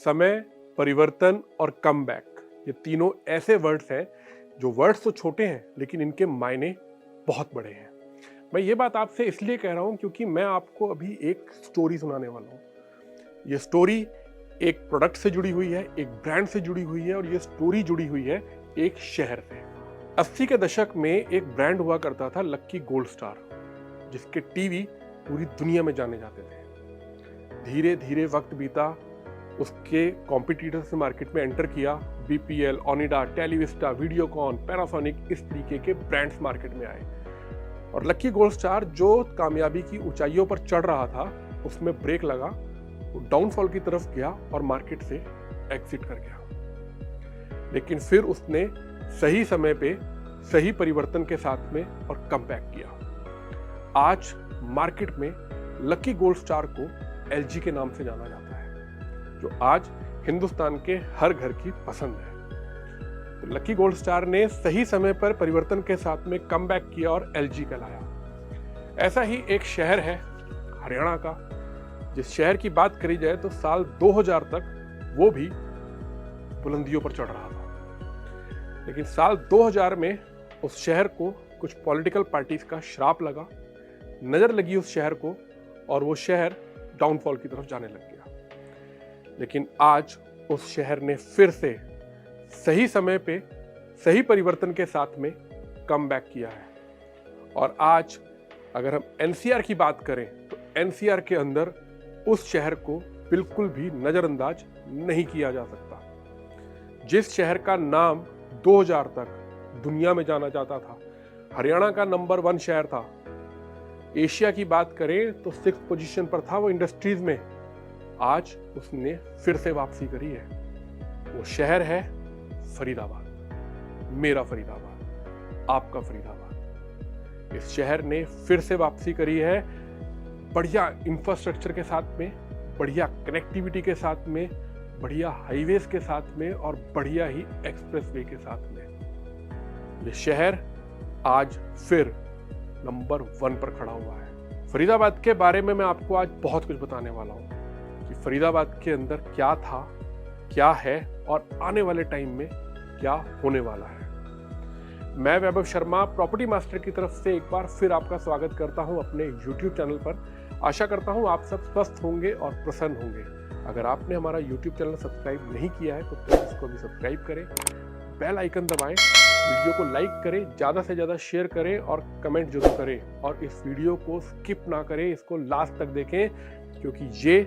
समय, परिवर्तन और कमबैक, ये तीनों ऐसे वर्ड्स हैं जो वर्ड्स तो छोटे हैं लेकिन इनके मायने बहुत बड़े हैं। मैं ये बात आपसे इसलिए कह रहा हूँ क्योंकि मैं आपको अभी एक स्टोरी सुनाने वाला हूँ। ये स्टोरी एक प्रोडक्ट से जुड़ी हुई है, एक ब्रांड से जुड़ी हुई है और ये स्टोरी जुड़ी हुई है एक शहर से। 80 के दशक में एक ब्रांड हुआ करता था लक्की गोल्ड स्टार, जिसके टीवी पूरी दुनिया में जाने जाते थे। धीरे धीरे वक्त बीता, उसके कॉम्पिटिटर्स ने मार्केट में एंटर किया। बीपीएल, ओनिडा, टेलीविस्टा, वीडियोकॉन, पैनासोनिक, इस तरीके के ब्रांड्स मार्केट में आए और लक्की गोल्ड स्टार जो कामयाबी की ऊंचाइयों पर चढ़ रहा था उसमें ब्रेक लगा, वो डाउनफॉल की तरफ गया और मार्केट से एग्जिट कर गया। लेकिन फिर उसने सही समय पे सही परिवर्तन के साथ में और कमबैक किया। आज मार्केट में लक्की गोल्ड स्टार को एलजी के नाम से जाना जाता है, जो आज हिंदुस्तान के हर घर की पसंद है। तो लक्की गोल्ड स्टार ने सही समय पर परिवर्तन के साथ में कमबैक किया और एलजी कहलाया। ऐसा ही एक शहर है हरियाणा का, जिस शहर की बात करी जाए तो साल 2000 तक वो भी बुलंदियों पर चढ़ रहा था। लेकिन साल 2000 में उस शहर को कुछ पॉलिटिकल पार्टीज का श्राप लगा, नजर लगी उस शहर को और वो शहर डाउनफॉल की तरफ जाने लग गया। लेकिन आज उस शहर ने फिर से सही समय पे सही परिवर्तन के साथ में कमबैक किया है। और आज अगर हम एनसीआर की बात करें तो एनसीआर के अंदर उस शहर को बिल्कुल भी नजरअंदाज नहीं किया जा सकता। जिस शहर का नाम 2000 तक दुनिया में जाना जाता था, हरियाणा का नंबर 1 शहर था। एशिया की बात करें तो 6th पोजीशन पर था वो इंडस्ट्रीज में। आज उसने फिर से वापसी करी है। वो शहर है फरीदाबाद, मेरा फरीदाबाद, आपका फरीदाबाद। इस शहर ने फिर से वापसी करी है, बढ़िया इंफ्रास्ट्रक्चर के साथ में, बढ़िया कनेक्टिविटी के साथ में, बढ़िया हाईवेज के साथ में और बढ़िया ही एक्सप्रेसवे के साथ में। ये शहर आज फिर नंबर 1 पर खड़ा हुआ है। फरीदाबाद के बारे में मैं आपको आज बहुत कुछ बताने वाला हूँ कि फरीदाबाद के अंदर क्या था, क्या है और आने वाले टाइम में क्या होने वाला है। मैं वैभव शर्मा प्रॉपर्टी मास्टर की तरफ से एक बार फिर आपका स्वागत करता हूं अपने YouTube चैनल पर। आशा करता हूं आप सब स्वस्थ होंगे और प्रसन्न होंगे। अगर आपने हमारा YouTube चैनल सब्सक्राइब नहीं किया है तो प्लीज इसको भी सब्सक्राइब करें, बेल आइकन दबाएं, वीडियो को लाइक करें, ज़्यादा से ज़्यादा शेयर करें और कमेंट जरूर करें। और इस वीडियो को स्किप ना करें, इसको लास्ट तक देखें, क्योंकि ये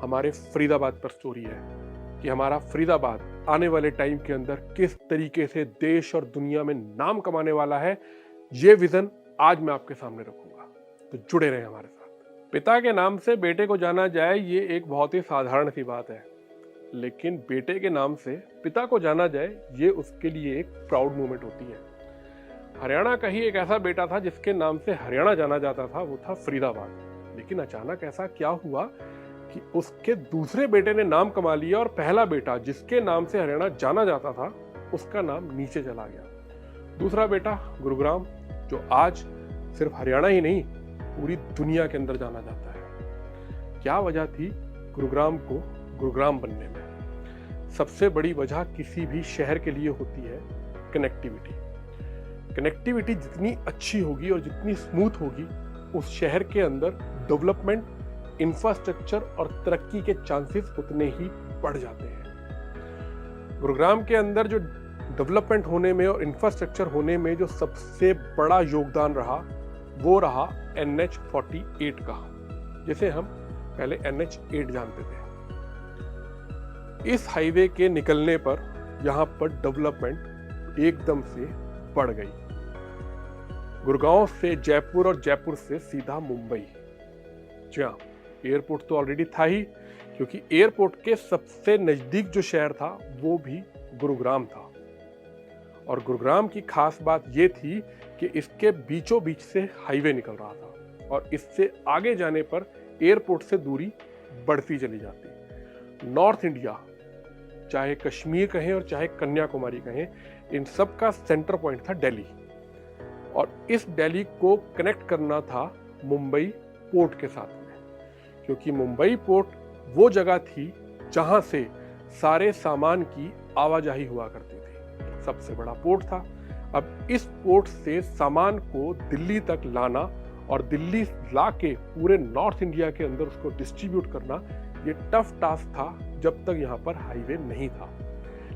हमारे फरीदाबाद पर स्टोरी है कि हमारा फरीदाबाद आने वाले टाइम के अंदर किस तरीके से देश और दुनिया में नाम कमाने वाला है। ये विजन आज मैं आपके सामने रखूंगा, तो जुड़े रहें हमारे साथ। पिता के नाम से बेटे को जाना जाए, ये एक बहुत ही साधारण सी बात है, लेकिन बेटे के नाम से पिता को जाना जाए ये उसके लिए एक प्राउड मोमेंट होती है। हरियाणा का ही एक ऐसा बेटा था जिसके नाम से हरियाणा जाना जाता था, वो था फरीदाबाद। लेकिन अचानक ऐसा क्या हुआ कि उसके दूसरे बेटे ने नाम कमा लिया और पहला बेटा जिसके नाम से हरियाणा जाना जाता था उसका नाम नीचे चला गया। दूसरा बेटा गुरुग्राम, जो आज सिर्फ हरियाणा ही नहीं पूरी दुनिया के अंदर जाना जाता है। क्या वजह थी गुरुग्राम को गुरुग्राम बनने में? सबसे बड़ी वजह किसी भी शहर के लिए होती है कनेक्टिविटी। कनेक्टिविटी जितनी अच्छी होगी और जितनी स्मूथ होगी, उस शहर के अंदर डेवलपमेंट, इंफ्रास्ट्रक्चर और तरक्की के चांसेस उतने ही बढ़ जाते हैं। गुरुग्राम के अंदर जो डेवलपमेंट होने में और इंफ्रास्ट्रक्चर होने में जो सबसे बड़ा योगदान रहा, वो रहा NH-48 का, जिसे हम पहले NH-8 जानते थे। इस हाईवे के निकलने पर यहां पर डेवलपमेंट एकदम से बढ़ गई। गुड़गांव से जयपुर और जयपुर से सीधा मुंबई। जी हाँ, एयरपोर्ट तो ऑलरेडी था ही, क्योंकि एयरपोर्ट के सबसे नजदीक जो शहर था वो भी गुरुग्राम था। और गुरुग्राम की खास बात ये थी कि इसके बीचों बीच से हाईवे निकल रहा था और इससे आगे जाने पर एयरपोर्ट से दूरी बढ़ती चली जाती। नॉर्थ इंडिया, चाहे कश्मीर कहें और चाहे कन्याकुमारी कहें, इन सब का सेंटर पॉइंट था दिल्ली। और इस दिल्ली को कनेक्ट करना था मुंबई पोर्ट के साथ में, क्योंकि मुंबई पोर्ट वो जगह थी जहां से सारे सामान की आवाजाही हुआ करती थी। सबसे बड़ा पोर्ट था। अब इस पोर्ट से सामान को दिल्ली तक लाना और दिल्ली ला के पूरे नॉर्थ इंडिया के अंदर उसको डिस्ट्रीब्यूट करना, ये टफ टास्क था जब तक यहाँ पर हाईवे नहीं था।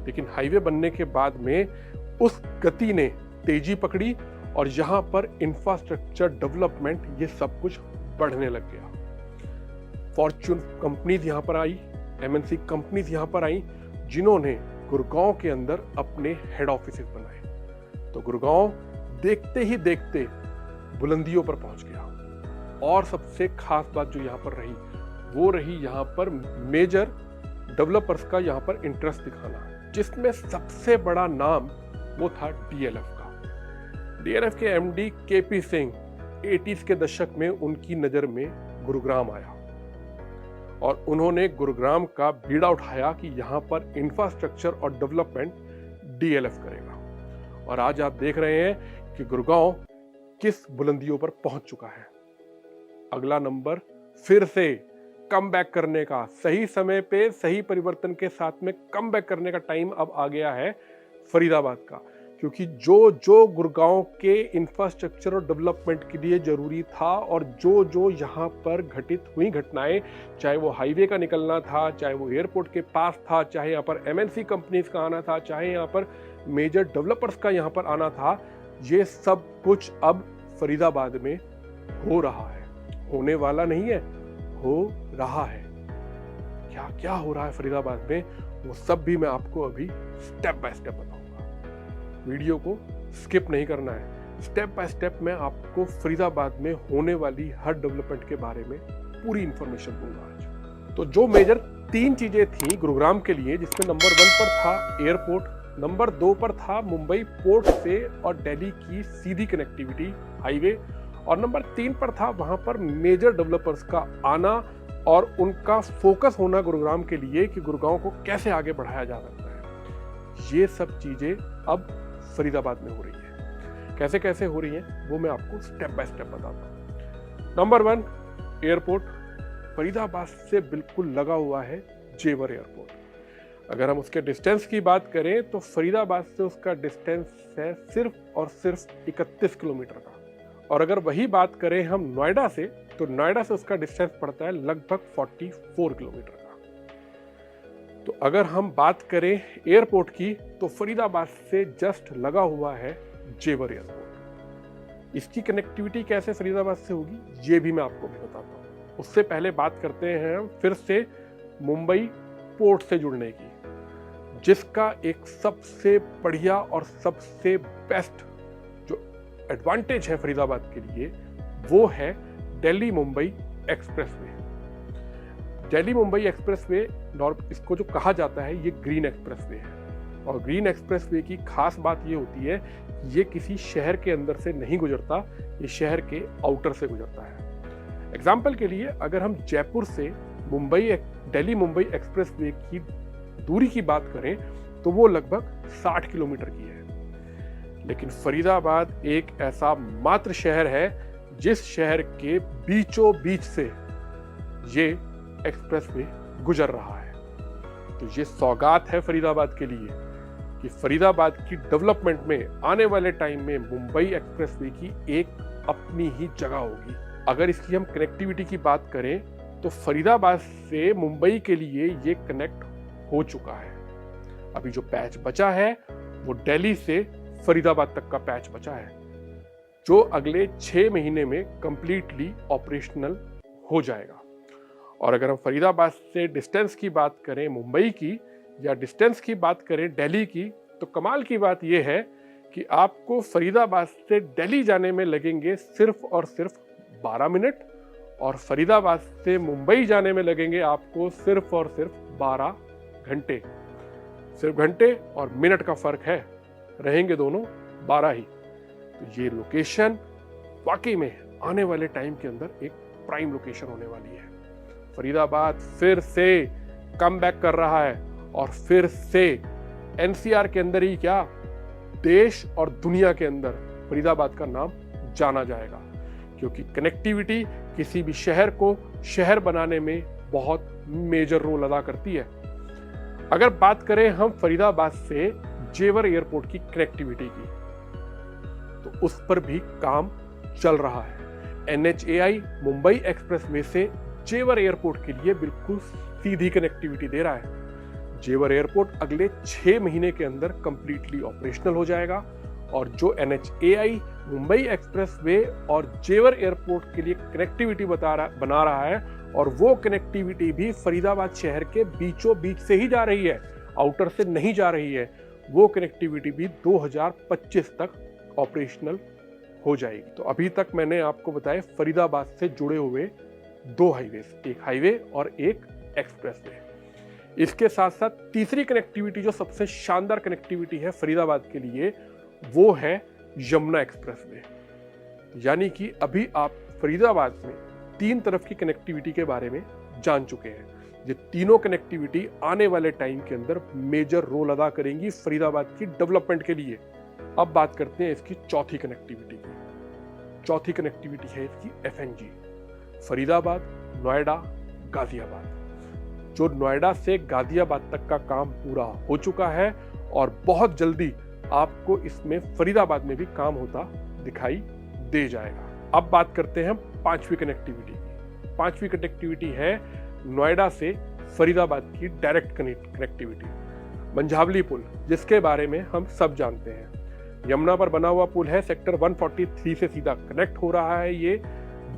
लेकिन हाईवे बनने के बाद में उस गति ने तेजी पकड़ी और यहाँ पर इंफ्रास्ट्रक्चर डेवलपमेंट ये सब कुछ बढ़ने लग गया। फॉर्च्यून कंपनीज यहाँ पर आई, एमएनसी कंपनीज यहाँ पर आई, जिन्होंने गुड़गांव के अंदर अपने हेड ऑफिस बनाए। तो गुड़गांव देखते ही देखते बुलंदियों पर पहुंच गया। और सबसे खास बात जो यहाँ पर रही वो रही यहाँ पर मेजर डेवलपर्स का यहाँ पर इंटरेस्ट दिखाना, जिसमें सबसे बड़ा नाम वो था डीएलएफ का। डीएलएफ के एमडी केपी सिंह 80s के दशक में उनकी नजर में गुरुग्राम आया और उन्होंने गुरुग्राम का बीड़ा उठाया कि यहाँ पर इंफ्रास्ट्रक्चर और डेवलपमेंट डीएलएफ करेगा। और आज आप देख रहे हैं कि गुरुगांव किस बुलंदियों पर पहुंच चुका है। अगला नंबर फिर से कम बैक करने का, सही समय पे सही परिवर्तन के साथ में कम बैक करने का टाइम अब आ गया है फरीदाबाद का। क्योंकि जो जो गुड़गांव के इंफ्रास्ट्रक्चर और डेवलपमेंट के लिए जरूरी था और जो जो यहाँ पर घटित हुई घटनाएं, चाहे वो हाईवे का निकलना था, चाहे वो एयरपोर्ट के पास था, चाहे यहाँ पर एमएनसी कंपनीज का आना था, चाहे यहाँ पर मेजर डेवलपर्स का यहाँ पर आना था, ये सब कुछ अब फरीदाबाद में हो रहा है। होने वाला नहीं है, हो रहा है। क्या क्या हो रहा है फरीदाबाद में, वो सब भी मैं आपको अभी स्टेप बाय स्टेप बताऊंगा। वीडियो को स्किप नहीं करना है। स्टेप बाय स्टेप मैं आपको फरीदाबाद में होने वाली हर डेवलपमेंट के बारे में पूरी इंफॉर्मेशन दूंगा आज। तो जो मेजर 3 चीजें थी गुरुग्राम के लिए, जिसमें नंबर 1 पर था एयरपोर्ट, नंबर 2 पर था मुंबई पोर्ट से और दिल्ली की सीधी कनेक्टिविटी हाईवे, और नंबर 3 पर था वहां पर मेजर डेवलपर्स का आना और उनका फोकस होना गुरुग्राम के लिए कि गुरुगांव को कैसे आगे बढ़ाया जा सकता है। ये सब चीजें अब फरीदाबाद में हो रही है। कैसे कैसे हो रही हैं वो मैं आपको स्टेप बाय स्टेप बताता हूँ। नंबर 1 एयरपोर्ट फरीदाबाद से बिल्कुल लगा हुआ है जेवर एयरपोर्ट। अगर हम उसके डिस्टेंस की बात करें तो फरीदाबाद से उसका डिस्टेंस है सिर्फ और सिर्फ 31 किलोमीटर का। और अगर वही बात करें हम नोएडा से, तो नोएडा से उसका डिस्टेंस पड़ता है लगभग 44 किलोमीटर का। तो अगर हम बात करें एयरपोर्ट की तो फरीदाबाद से जस्ट लगा हुआ है जेवर एयरपोर्ट। इसकी कनेक्टिविटी कैसे फरीदाबाद से होगी ये भी मैं आपको भी बताता हूँ। उससे पहले बात करते हैं हम फिर से मुंबई पोर्ट से जुड़ने की, जिसका एक सबसे बढ़िया और सबसे बेस्ट जो एडवांटेज है फरीदाबाद के लिए वो है दिल्ली मुंबई एक्सप्रेसवे। दिल्ली मुंबई एक्सप्रेसवे इसको जो कहा जाता है ये ग्रीन एक्सप्रेसवे है। और ग्रीन एक्सप्रेसवे की खास बात ये होती है ये किसी शहर के अंदर से नहीं गुजरता, ये शहर के आउटर से गुजरता है। एग्जाम्पल के लिए अगर हम जयपुर से दिल्ली मुंबई एक्सप्रेसवे की दूरी की बात करें तो वो लगभग 60 किलोमीटर की है। लेकिन फरीदाबाद एक ऐसा मात्र शहर है जिस शहर के बीचों बीच से ये एक्सप्रेसवे गुजर रहा है। तो ये सौगात है फरीदाबाद के लिए कि फरीदाबाद की डेवलपमेंट में आने वाले टाइम में मुंबई एक्सप्रेसवे की एक अपनी ही जगह होगी। अगर इसकी हम कनेक्टिविटी की बात करें तो फरीदाबाद से मुंबई के लिए ये कनेक्ट हो चुका है। अभी जो पैच बचा है वो दिल्ली से फरीदाबाद तक का पैच बचा है, जो अगले 6 महीने में कंप्लीटली ऑपरेशनल हो जाएगा। और अगर हम फरीदाबाद से डिस्टेंस की बात करें मुंबई की या डिस्टेंस की बात करें दिल्ली की, तो कमाल की बात यह है कि आपको फरीदाबाद से दिल्ली जाने में लगेंगे सिर्फ और सिर्फ 12 मिनट और फरीदाबाद से मुंबई जाने में लगेंगे आपको सिर्फ और सिर्फ 12 घंटे। सिर्फ घंटे और मिनट का फर्क है, रहेंगे दोनों 12 ही। तो ये लोकेशन वाकई में आने वाले टाइम के अंदर एक प्राइम लोकेशन होने वाली है। फरीदाबाद फिर से कम बैक कर रहा है और फिर से एनसीआर के अंदर ही क्या देश और दुनिया के अंदर फरीदाबाद का नाम जाना जाएगा, क्योंकि कनेक्टिविटी किसी भी शहर को शहर बनाने में बहुत मेजर रोल अदा करती है। अगर बात करें हम फरीदाबाद से जेवर एयरपोर्ट की कनेक्टिविटी की, तो उस पर भी काम चल रहा है। NHAI मुंबई एक्सप्रेसवे से जेवर एयरपोर्ट के लिए बिल्कुल सीधी कनेक्टिविटी दे रहा है। जेवर एयरपोर्ट अगले 6 महीने के अंदर कंप्लीटली ऑपरेशनल हो जाएगा और जो NHAI मुंबई एक्सप्रेसवे और जेवर एयरपोर्ट के लिए कनेक्टिविटी बना रहा है, और वो कनेक्टिविटी भी फरीदाबाद शहर के बीचों बीच से ही जा रही है, आउटर से नहीं जा रही है। वो कनेक्टिविटी भी 2025 तक ऑपरेशनल हो जाएगी। तो अभी तक मैंने आपको बताया फरीदाबाद से जुड़े हुए 2 हाईवे, एक हाईवे और एक एक्सप्रेसवे। इसके साथ साथ तीसरी कनेक्टिविटी जो सबसे शानदार कनेक्टिविटी है फरीदाबाद के लिए, वो है यमुना एक्सप्रेसवे। यानी कि अभी आप फरीदाबाद में 3 तरफ की कनेक्टिविटी के बारे में जान चुके हैं। ये तीनों कनेक्टिविटी आने वाले टाइम के अंदर मेजर रोल अदा करेंगी फरीदाबाद की डेवलपमेंट के लिए। अब बात करते हैं इसकी चौथी कनेक्टिविटी की। चौथी कनेक्टिविटी है इसकी FNG, फरीदाबाद, नोएडा, गाजियाबाद। जो नोएडा से गाजियाबाद तक का काम पूरा हो चुका है और बहुत जल्दी आपको इसमें फरीदाबाद में भी काम होता दिखाई दे जाएगा। अब बात करते हैं 5वीं कनेक्टिविटी की। 5वीं कनेक्टिविटी है नोएडा से फरीदाबाद की डायरेक्ट कनेक्टिविटी, मंझावली पुल, जिसके बारे में हम सब जानते हैं। यमुना पर बना हुआ पुल है, सेक्टर 143 से सीधा कनेक्ट हो रहा है। ये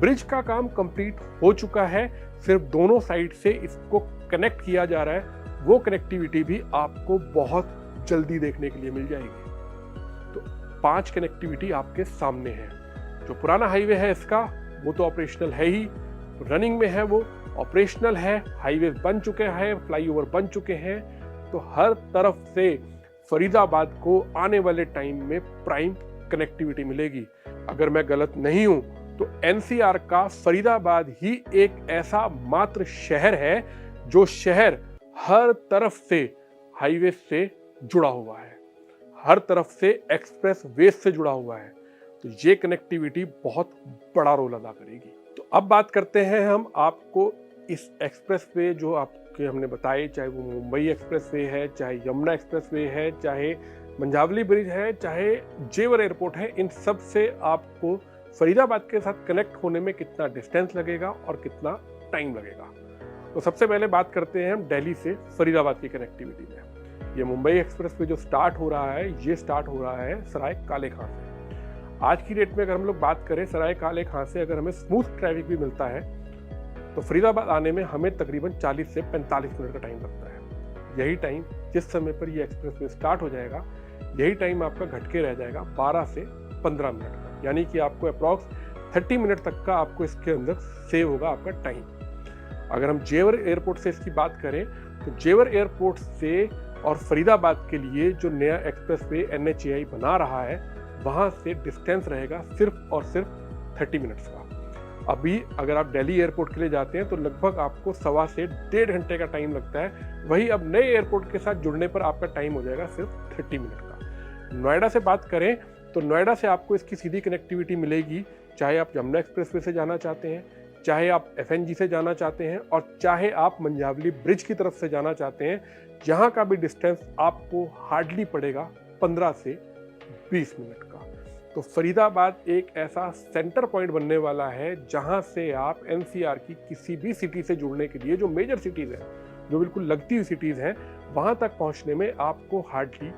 ब्रिज का काम कंप्लीट हो चुका है, सिर्फ दोनों साइड से इसको कनेक्ट किया जा रहा है। वो कनेक्टिविटी भी आपको बहुत जल्दी देखने के लिए मिल जाएगी। तो 5 कनेक्टिविटी आपके सामने है। जो पुराना हाईवे है इसका, वो तो ऑपरेशनल है ही, रनिंग में है, वो ऑपरेशनल है, हाईवे बन चुके हैं, फ्लाईओवर बन चुके हैं। तो हर तरफ से फरीदाबाद को आने वाले टाइम में प्राइम कनेक्टिविटी मिलेगी। अगर मैं गलत नहीं हूं तो NCR का फरीदाबाद ही एक ऐसा मात्र शहर है जो शहर हर तरफ से हाईवे से जुड़ा हुआ है, हर तरफ से एक्सप्रेस वे से जुड़ा हुआ है। तो ये कनेक्टिविटी बहुत बड़ा रोल अदा करेगी। तो अब बात करते हैं हम आपको इस एक्सप्रेस वे जो आपके हमने बताए, चाहे वो मुंबई एक्सप्रेस वे है, चाहे यमुना एक्सप्रेस वे है, चाहे मंझावली ब्रिज है, चाहे जेवर एयरपोर्ट है, इन सब से आपको फरीदाबाद के साथ कनेक्ट होने में कितना डिस्टेंस लगेगा और कितना टाइम लगेगा। तो सबसे पहले बात करते हैं हम दिल्ली से फरीदाबाद की कनेक्टिविटी में। ये मुंबई एक्सप्रेस वे जो स्टार्ट हो रहा है, ये स्टार्ट हो रहा है सराय काले खां से। आज की डेट में अगर हम लोग बात करें सराय काले खां से अगर हमें स्मूथ ट्रैफिक भी मिलता है तो फरीदाबाद आने में हमें तकरीबन 40 से 45 मिनट का टाइम लगता है। यही टाइम जिस समय पर ये एक्सप्रेस वे स्टार्ट हो जाएगा, यही टाइम आपका घट के रह जाएगा 12 से 15 मिनट का। यानी कि आपको अप्रॉक्स 30 मिनट तक का आपको इसके अंदर सेव होगा आपका टाइम। अगर हम जेवर एयरपोर्ट से इसकी बात करें तो जेवर एयरपोर्ट से और फरीदाबाद के लिए जो नया एक्सप्रेस वे NHAI बना रहा है, वहां से डिस्टेंस रहेगा सिर्फ और सिर्फ 30 मिनट्स का। अभी अगर आप दिल्ली एयरपोर्ट के लिए जाते हैं तो लगभग आपको 1.25 से 1.5 घंटे का टाइम लगता है। वही अब नए एयरपोर्ट के साथ जुड़ने पर आपका टाइम हो जाएगा सिर्फ 30 मिनट का। नोएडा से बात करें तो नोएडा से आपको इसकी सीधी कनेक्टिविटी मिलेगी, चाहे आप यमुना एक्सप्रेसवे से जाना चाहते हैं, चाहे आप FNG से जाना चाहते हैं, और चाहे आप मंझावली ब्रिज की तरफ से जाना चाहते हैं। जहां का भी डिस्टेंस आपको हार्डली पड़ेगा 15 से 20 मिनट का। तो फरीदाबाद एक ऐसा सेंटर पॉइंट बनने वाला है जहां से आप NCR की किसी भी सिटी से जुड़ने के लिए, जो मेजर सिटीज हैं, जो बिल्कुल लगती हुई सिटीज हैं, वहां तक पहुंचने में आपको हार्डली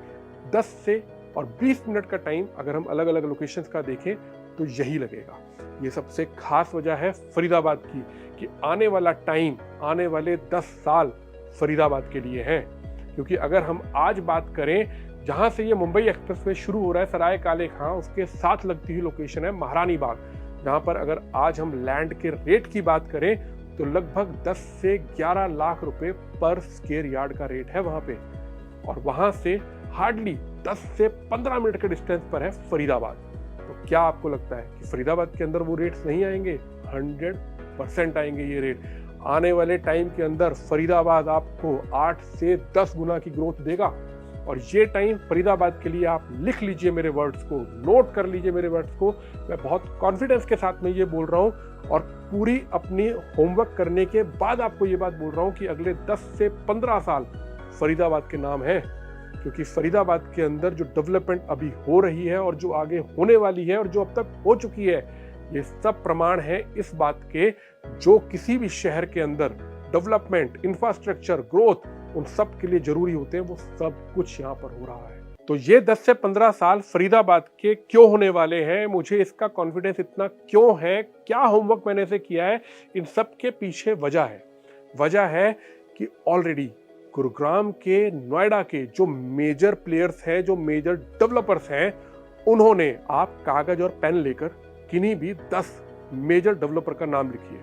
10 से और 20 मिनट का टाइम, अगर हम अलग अलग लोकेशंस का देखें तो यही लगेगा। ये सबसे खास वजह है फरीदाबाद की कि आने वाला टाइम, आने वाले 10 साल फरीदाबाद के लिए हैं। क्योंकि अगर हम आज बात करें, जहां से ये मुंबई एक्सप्रेसवे शुरू हो रहा है सराय काले खां, उसके साथ लगती हुई लोकेशन है महारानी बाग, जहां पर अगर आज हम लैंड के रेट की बात करें तो लगभग 10 से 11 लाख रुपए पर स्क्वायर यार्ड का रेट है वहां पे। और वहां से हार्डली 10 से 15 मिनट के डिस्टेंस पर है फरीदाबाद। तो क्या आपको लगता है कि फरीदाबाद के अंदर वो रेट्स नहीं आएंगे? 100% आएंगे ये रेट। आने वाले टाइम के अंदर फरीदाबाद आपको 8 से 10 गुना की ग्रोथ देगा। और ये टाइम फरीदाबाद के लिए आप लिख लीजिए मेरे वर्ड्स को, नोट कर लीजिए मेरे वर्ड्स को। मैं बहुत कॉन्फिडेंस के साथ में ये बोल रहा हूँ और पूरी अपनी होमवर्क करने के बाद आपको ये बात बोल रहा हूँ कि अगले 10 से 15 साल फरीदाबाद के नाम है, क्योंकि फरीदाबाद के अंदर जो डेवलपमेंट अभी हो रही है और जो आगे होने वाली है और जो अब तक हो चुकी है, ये सब प्रमाण है इस बात के, जो किसी भी शहर के अंदर डेवलपमेंट, इंफ्रास्ट्रक्चर, ग्रोथ उन सब के लिए जरूरी होते हैं, वो सब कुछ यहाँ पर हो रहा है। तो ये 10 से 15 साल फरीदाबाद के क्यों होने वाले हैं, मुझे इसका कॉन्फिडेंस इतना क्यों है, क्या होमवर्क मैंने इसे किया है, इन सब के पीछे वजह है कि ऑलरेडी गुरुग्राम के, नोएडा के जो मेजर प्लेयर्स हैं, जो मेजर डेवलपर्स हैं, उन्होंने, आप कागज और पेन लेकर किन्हीं भी 10 मेजर डेवलपर का नाम लिखिए,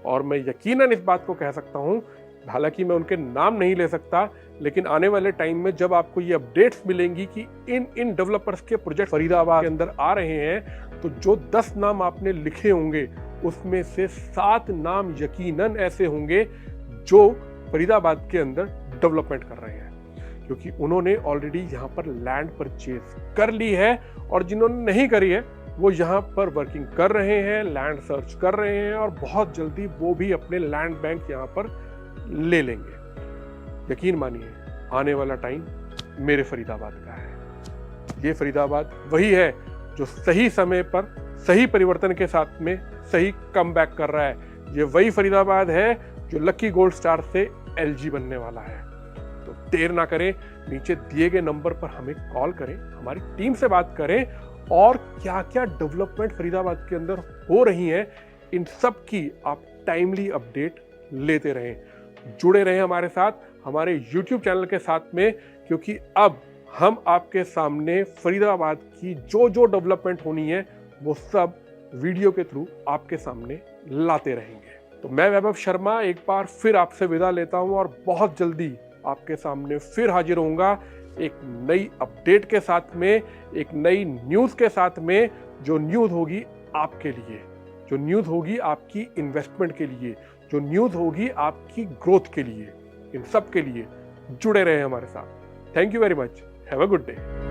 और मैं यकीनन इस बात को कह सकता हूं, हालांकि मैं उनके नाम नहीं ले सकता, लेकिन आने वाले टाइम में जब आपको ये अपडेट्स मिलेंगी कि इन डेवलपर्स के प्रोजेक्ट फरीदाबाद के अंदर आ रहे हैं, तो जो 10 नाम आपने लिखे होंगे उसमें से 7 नाम यकीनन ऐसे होंगे जो फरीदाबाद के अंदर डेवलपमेंट कर रहे हैं, क्योंकि उन्होंने ऑलरेडी यहाँ पर लैंड परचेज कर ली है, और जिन्होंने नहीं करी है वो यहाँ पर वर्किंग कर रहे हैं, लैंड सर्च कर रहे हैं, और बहुत जल्दी वो भी अपने लैंड बैंक यहाँ पर ले लेंगे। यकीन मानिए, आने वाला टाइम मेरे फरीदाबाद का है। ये फरीदाबाद वही है जो सही समय पर सही परिवर्तन के साथ में सही कमबैक कर रहा है। ये वही फरीदाबाद है जो लकी गोल्ड स्टार से LG बनने वाला है। तो देर ना करें, नीचे दिए गए नंबर पर हमें कॉल करें, हमारी टीम से बात करें, और क्या क्या डेवलपमेंट फरीदाबाद के अंदर हो रही हैं, इन सब की आप टाइमली अपडेट लेते रहें, जुड़े रहें हमारे साथ, हमारे YouTube चैनल के साथ में, क्योंकि अब हम आपके सामने फरीदाबाद की जो डेवलपमेंट होनी है वो सब वीडियो के थ्रू आपके सामने लाते रहेंगे। तो मैं वैभव शर्मा एक बार फिर आपसे विदा लेता हूं, और बहुत जल्दी आपके सामने फिर हाजिर होऊंगा एक नई अपडेट के साथ में, एक नई न्यूज़ के साथ में, जो न्यूज़ होगी आपके लिए, जो न्यूज़ होगी आपकी इन्वेस्टमेंट के लिए, जो न्यूज़ होगी आपकी ग्रोथ के लिए। इन सब के लिए जुड़े रहे हमारे साथ। Thank you very much, have a good day.